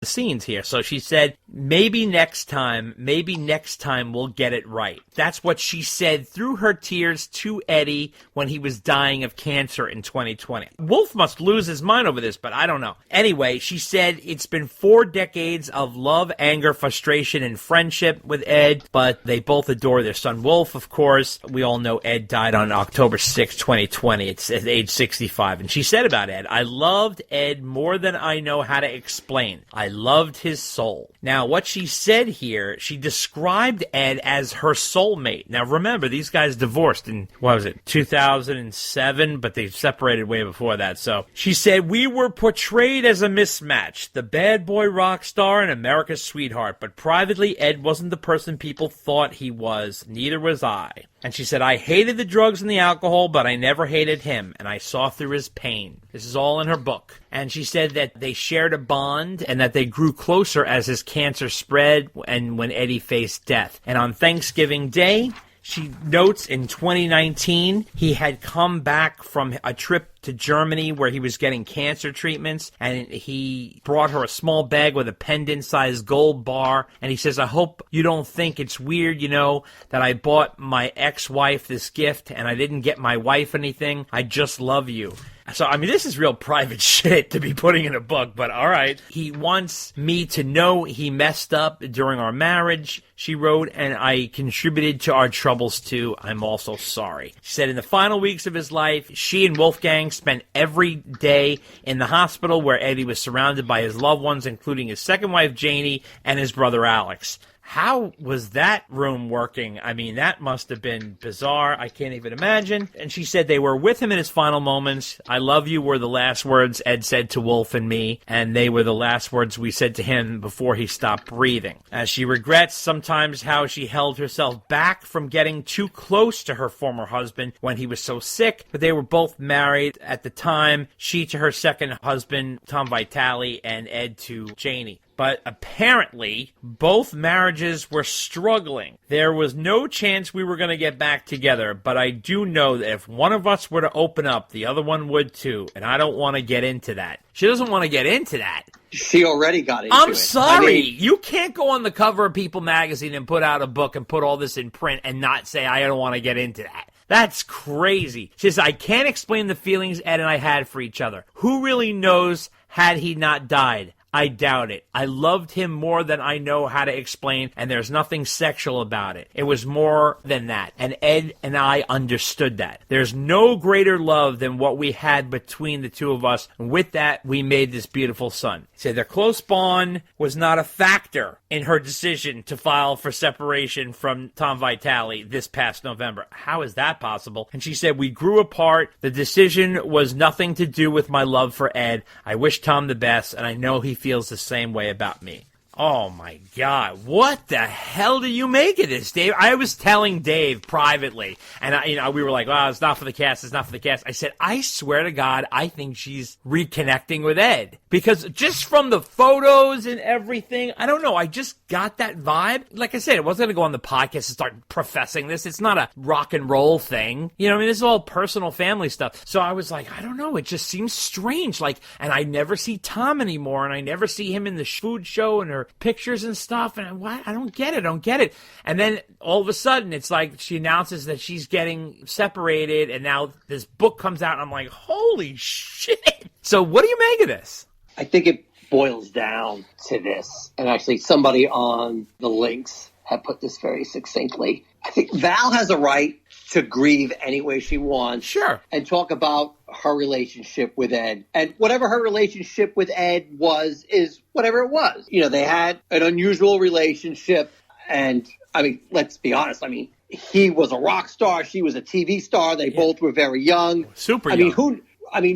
the scenes here. So she said, maybe next time we'll get it right. That's what she said through her tears to Eddie when he was dying of cancer in 2020. Wolf must lose his mind over this, but I don't know. Anyway, she said it's been 4 decades of love, anger, frustration, and friendship with Ed, but they both adore their son Wolf, of course. We all know Ed died on October 6, 2020. It's at age 65. And she said about Ed, I loved Ed more than I know how to explain. I loved his soul. Now, what she said here, she described Ed as her soulmate. Now, remember, these guys divorced in, 2007, but they separated way before that. So she said, we were portrayed as a mismatch, the bad boy rock star and America's sweetheart, but privately, Ed wasn't the person people thought he was. Neither was I. And she said, I hated the drugs and the alcohol, but I never hated him, and I saw through his pain. This is all in her book. And she said that they shared a bond and that they grew closer as his cancer spread and when Eddie faced death. And on Thanksgiving Day, she notes in 2019, he had come back from a trip to Germany where he was getting cancer treatments, and he brought her a small bag with a pendant-sized gold bar, and he says, I hope you don't think it's weird, that I bought my ex-wife this gift and I didn't get my wife anything. I just love you. So, this is real private shit to be putting in a book, but all right. He wants me to know he messed up during our marriage, she wrote, and I contributed to our troubles too. I'm also sorry. She said in the final weeks of his life, she and Wolfgang spent every day in the hospital where Eddie was surrounded by his loved ones, including his second wife, Janie, and his brother, Alex. How was that room working? That must have been bizarre. I can't even imagine. And she said they were with him in his final moments. I love you were the last words Ed said to Wolf and me, and they were the last words we said to him before he stopped breathing. As she regrets sometimes how she held herself back from getting too close to her former husband when he was so sick, but they were both married at the time, she to her second husband, Tom Vitale, and Ed to Janie. But apparently, both marriages were struggling. There was no chance we were going to get back together, but I do know that if one of us were to open up, the other one would too, and I don't want to get into that. She doesn't want to get into that. She already got into it. I'm sorry. You can't go on the cover of People magazine and put out a book and put all this in print and not say, I don't want to get into that. That's crazy. She says, I can't explain the feelings Ed and I had for each other. Who really knows had he not died? I doubt it. I loved him more than I know how to explain, and there's nothing sexual about it. It was more than that, and Ed and I understood that. There's no greater love than what we had between the two of us, and with that, we made this beautiful son. He said their close bond was not a factor in her decision to file for separation from Tom Vitale this past November. How is that possible? And she said, we grew apart. The decision was nothing to do with my love for Ed. I wish Tom the best, and I know he feels the same way about me. Oh my God, what the hell do you make of this, Dave? I was telling Dave privately, and we were like, oh, it's not for the cast, it's not for the cast. I said, I swear to God, I think she's reconnecting with Ed. Because just from the photos and everything, I don't know, I just got that vibe. Like I said, I wasn't going to go on the podcast and start professing this. It's not a rock and roll thing. This is all personal family stuff. So I was like, I don't know, it just seems strange. And I never see Tom anymore, and I never see him in the food show and her pictures and stuff, and I don't get it. And then all of a sudden, it's like she announces that she's getting separated, and now this book comes out, and I'm like, holy shit. So what do you make of this? I think it boils down to this, and actually somebody on the links had put this very succinctly. I think Val has a right to grieve any way she wants. Sure. And talk about her relationship with Ed. And whatever her relationship with Ed is whatever it was. They had an unusual relationship. And, let's be honest. He was a rock star. She was a TV star. They both were very young. Super young.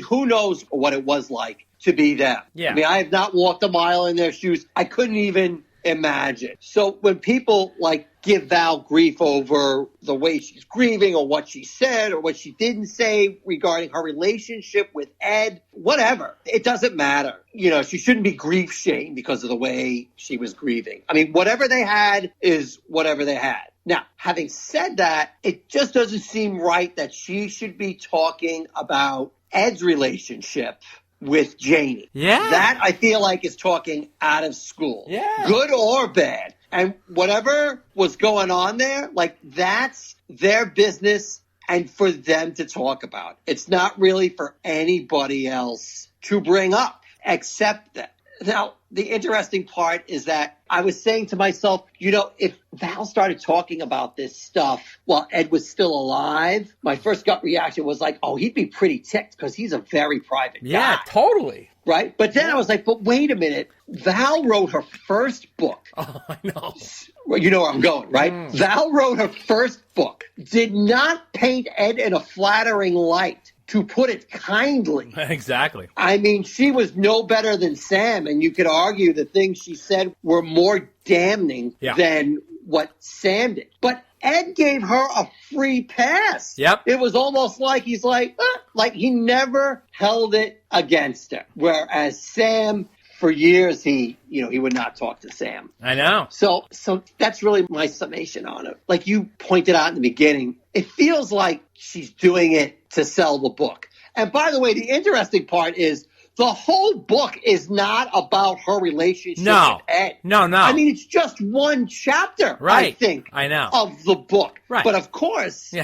Who knows what it was like to be them? Yeah. I have not walked a mile in their shoes. I couldn't even imagine. So when people give Val grief over the way she's grieving or what she said or what she didn't say regarding her relationship with Ed, whatever, it doesn't matter. She shouldn't be grief shamed because of the way she was grieving. Whatever they had is whatever they had. Now, having said that, it just doesn't seem right that she should be talking about Ed's relationship with Janie. Yeah. That I feel like is talking out of school. Yeah. Good or bad. And whatever was going on there, like that's their business and for them to talk about. It's not really for anybody else to bring up except that. Now, the interesting part is that I was saying to myself, if Val started talking about this stuff while Ed was still alive, my first gut reaction was like, oh, he'd be pretty ticked because he's a very private guy. Yeah, totally. Right? But then I was like, but wait a minute. Val wrote her first book. Oh, I know. Well, you know where I'm going, right? Val wrote her first book, did not paint Ed in a flattering light, to put it kindly. Exactly. I mean, she was no better than Sam, and you could argue the things she said were more damning than what Sam did. But Ed gave her a free pass. Yep. It was almost like he's like he never held it against her. Whereas Sam, for years, he would not talk to Sam. I know. So that's really my summation on it. Like you pointed out in the beginning, it feels like she's doing it to sell the book. And by the way, the interesting part is the whole book is not about her relationship with Ed. No. I mean, it's just one chapter, right. I think, I know. of the book. Right. But of course,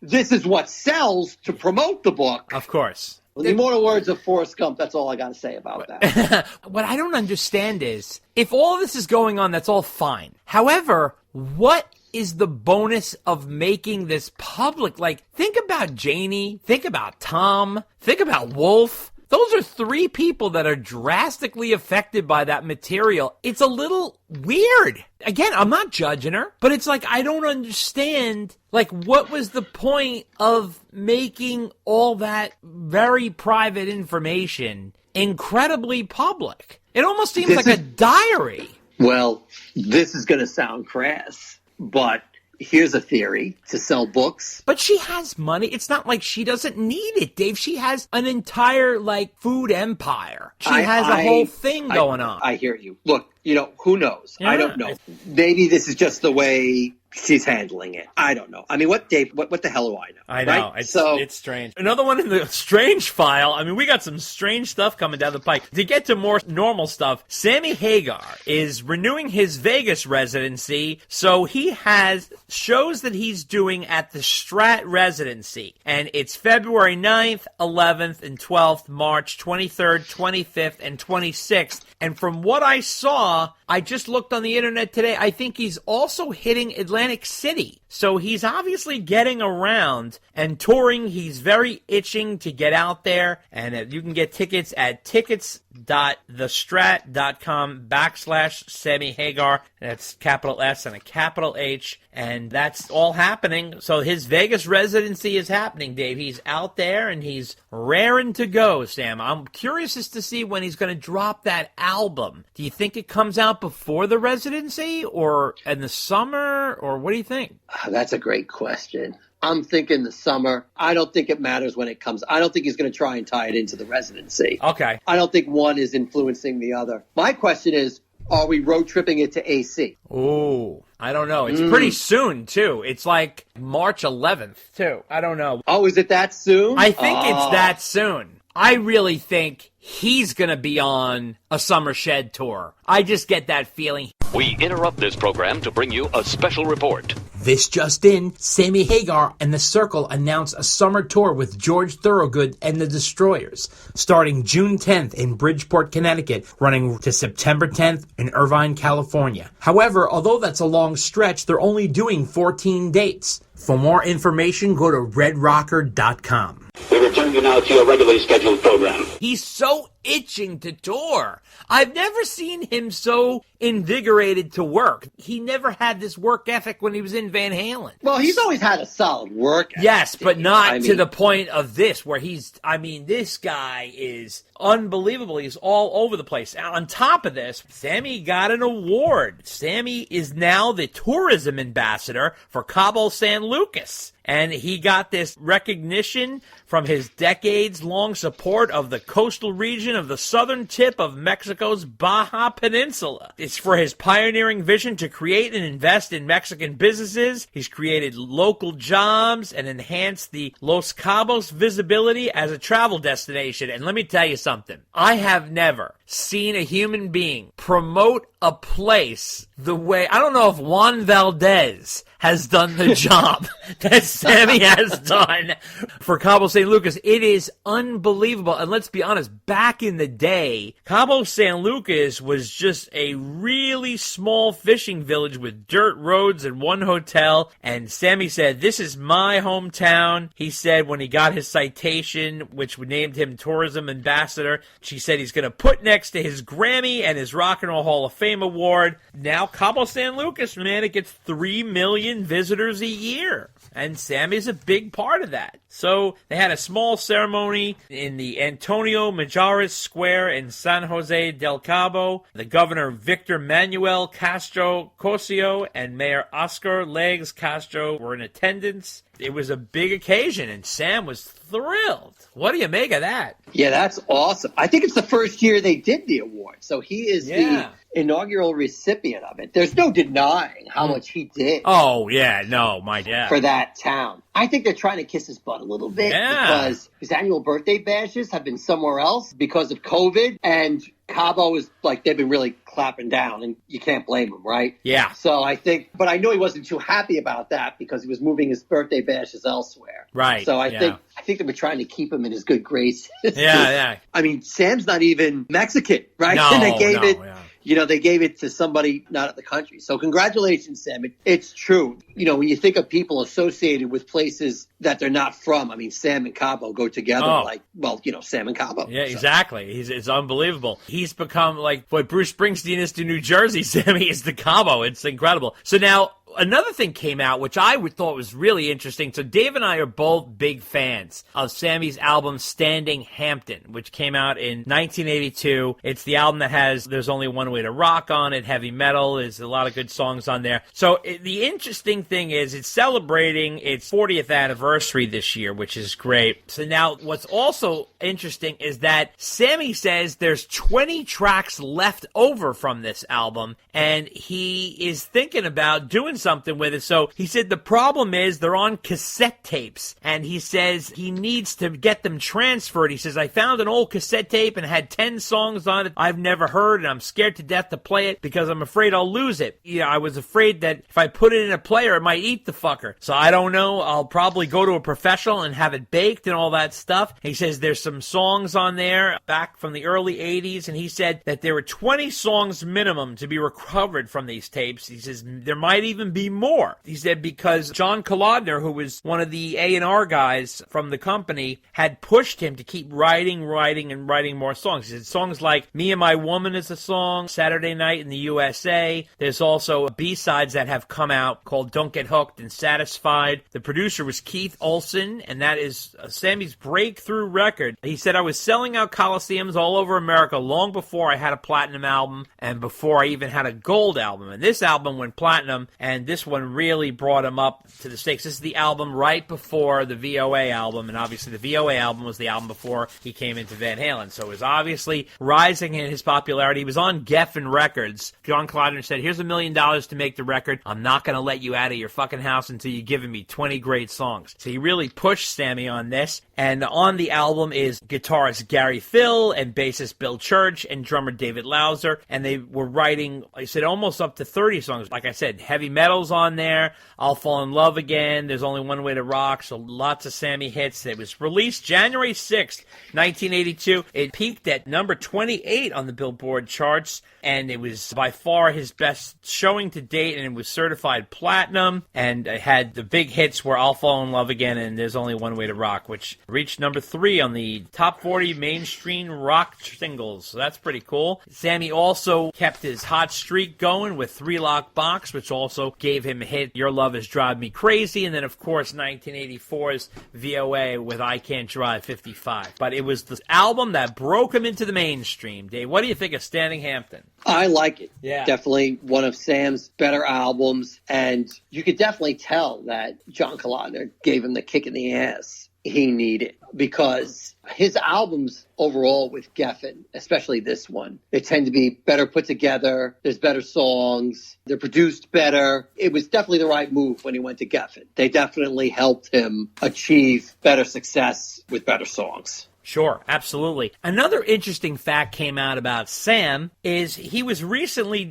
this is what sells to promote the book. Of course. The immortal words of Forrest Gump, that's all I got to say about that. What I don't understand is, if all this is going on, that's all fine. However, what is the bonus of making this public? Like, think about Janie, think about Tom, think about Wolf. Those are three people that are drastically affected by that material. It's a little weird. Again, I'm not judging her, but it's like I don't understand, like, what was the point of making all that very private information incredibly public? It almost seems like a diary. Well, this is going to sound crass, but here's a theory to sell books. But she has money. It's not like she doesn't need it, Dave. She has an entire, food empire. She has a whole thing going on. I hear you. Look, who knows? Yeah. I don't know. Maybe this is just the way she's handling it. I don't know. I mean, what the hell do I know? I know. Right? It's strange. Another one in the strange file. I mean, we got some strange stuff coming down the pike. To get to more normal stuff, Sammy Hagar is renewing his Vegas residency, so he has shows that he's doing at the Strat residency. And it's February 9th, 11th, and 12th, March 23rd, 25th, and 26th. And from what I saw, I just looked on the internet today, I think he's also hitting Atlantic City. So he's obviously getting around and touring. He's very itching to get out there. And you can get tickets at tickets.thestrat.com/Sammy Hagar. That's capital S and a capital H. And that's all happening. So his Vegas residency is happening, Dave. He's out there and he's raring to go, Sam. I'm curious as to see when he's going to drop that album. Do you think it comes out before the residency or in the summer, or what do you think? That's a great question. I'm thinking the summer. I don't think it matters when it comes. I don't think he's going to try and tie it into the residency. Okay. I don't think one is influencing the other. My question is, are we road tripping it to AC? Ooh, I don't know. It's pretty soon, too. It's like March 11th, too. I don't know. Oh, is it that soon? I think it's that soon. I really think he's going to be on a Summer Shed tour. I just get that feeling. We interrupt this program to bring you a special report. This just in, Sammy Hagar and The Circle announce a summer tour with George Thorogood and the Destroyers, starting June 10th in Bridgeport, Connecticut, running to September 10th in Irvine, California. However, although that's a long stretch, they're only doing 14 dates. For more information, go to redrocker.com. We return you now to your regularly scheduled program. He's so itching to tour. I've never seen him so invigorated to work. He never had this work ethic when he was in Van Halen. Well, he's always had a solid work ethic. Yes, but not to the point of this, where this guy is unbelievable. He's all over the place. On top of this, Sammy got an award. Sammy is now the tourism ambassador for Cabo San Lucas. And he got this recognition from his decades-long support of the coastal region region of the southern tip of Mexico's Baja Peninsula. It's for his pioneering vision to create and invest in Mexican businesses. He's created local jobs and enhanced the Los Cabos visibility as a travel destination. And let me tell you something. I have never seen a human being promote a place the way, I don't know if Juan Valdez has done the job that Sammy has done for Cabo San Lucas. It is unbelievable. And let's be honest, back in the day, Cabo San Lucas was just a really small fishing village with dirt roads and one hotel. And Sammy said, this is my hometown. He said when he got his citation, which named him tourism ambassador, she said he's going to put next to his Grammy and his Rock and Roll Hall of Fame award. Now Cabo San Lucas, man, it gets 3 million visitors a year. And Sammy's a big part of that. So they had a small ceremony in the Antonio Majares Square in San Jose del Cabo. The governor Victor Manuel Castro Cosio and Mayor Oscar Legs Castro were in attendance. It was a big occasion, and Sam was thrilled. What do you make of that? Yeah, that's awesome. I think it's the first year they did the award, so he is the inaugural recipient of it. There's no denying how much he did. Oh, yeah, no, my dad. For that town. I think they're trying to kiss his butt a little bit because his annual birthday bashes have been somewhere else because of COVID, and Cabo is like, they've been really clapping down, and you can't blame them, right? Yeah. So I think, but I know he wasn't too happy about that because he was moving his birthday bashes elsewhere. Right. So I think they were trying to keep him in his good graces. Yeah. I mean, Sam's not even Mexican, right? No, and they gave it. Yeah. You know, they gave it to somebody not at the country. So congratulations, Sam. It's true. You know, when you think of people associated with places that they're not from, I mean, Sam and Cabo go together like, well, you know, Sam and Cabo. Yeah, exactly. It's unbelievable. He's become like what Bruce Springsteen is to New Jersey. Sammy is to Cabo. It's incredible. So now, another thing came out, which I thought was really interesting. So Dave and I are both big fans of Sammy's album Standing Hampton, which came out in 1982. It's the album that has There's Only One Way to Rock on it, heavy metal. There's a lot of good songs on there. So the interesting thing is it's celebrating its 40th anniversary this year, which is great. So now what's also interesting is that Sammy says there's 20 tracks left over from this album, and he is thinking about doing something with it. So he said the problem is they're on cassette tapes, and he says he needs to get them transferred. He says, I found an old cassette tape and it had 10 songs on it I've never heard, and I'm scared to death to play it because I'm afraid I'll lose it. I was afraid that if I put it in a player, it might eat the fucker. So I don't know. I'll probably go to a professional and have it baked and all that stuff. He says there's some songs on there back from the early 80s, and he said that there were 20 songs minimum to be recovered from these tapes. He says there might even be more. He said because John Kolodner, who was one of the A&R guys from the company, had pushed him to keep writing more songs. He said songs like Me and My Woman is a song, Saturday Night in the USA. There's also B-sides that have come out called Don't Get Hooked and Satisfied. The producer was Keith Olsen, and that is Sammy's breakthrough record. He said, I was selling out Coliseums all over America long before I had a platinum album and before I even had a gold album. And this album went platinum, and this one really brought him up to the stakes. This is the album right before the VOA album, and obviously the VOA album was the album before he came into Van Halen. So it was obviously rising in his popularity. He was on Geffen Records. John Kolodner said, here's $1 million to make the record. I'm not going to let you out of your fucking house until you've given me 20 great songs. So he really pushed Sammy on this. And on the album is guitarist Gary Phil and bassist Bill Church and drummer David Lauser. And they were writing, I said, almost up to 30 songs. Like I said, heavy metal's on there. I'll Fall in Love Again. There's Only One Way to Rock. So lots of Sammy hits. It was released January 6th, 1982. It peaked at number 28 on the Billboard charts. And it was by far his best showing to date, and it was certified platinum, and it had the big hits were I'll Fall in Love Again and There's Only One Way to Rock, which reached number 3 on the top 40 mainstream rock singles. So that's pretty cool. Sammy also kept his hot streak going with Three Lock Box, which also gave him a hit, Your Love Has Drive Me Crazy, and then, of course, 1984's VOA with I Can't Drive 55. But it was the album that broke him into the mainstream. Dave, what do you think of Standing Hampton? I like it. Yeah. Definitely one of Sam's better albums. And you could definitely tell that John Kolodner gave him the kick in the ass he needed, because his albums overall with Geffen, especially this one, they tend to be better put together. There's better songs. They're produced better. It was definitely the right move when he went to Geffen. They definitely helped him achieve better success with better songs. Sure, absolutely. Another interesting fact came out about Sam is he was recently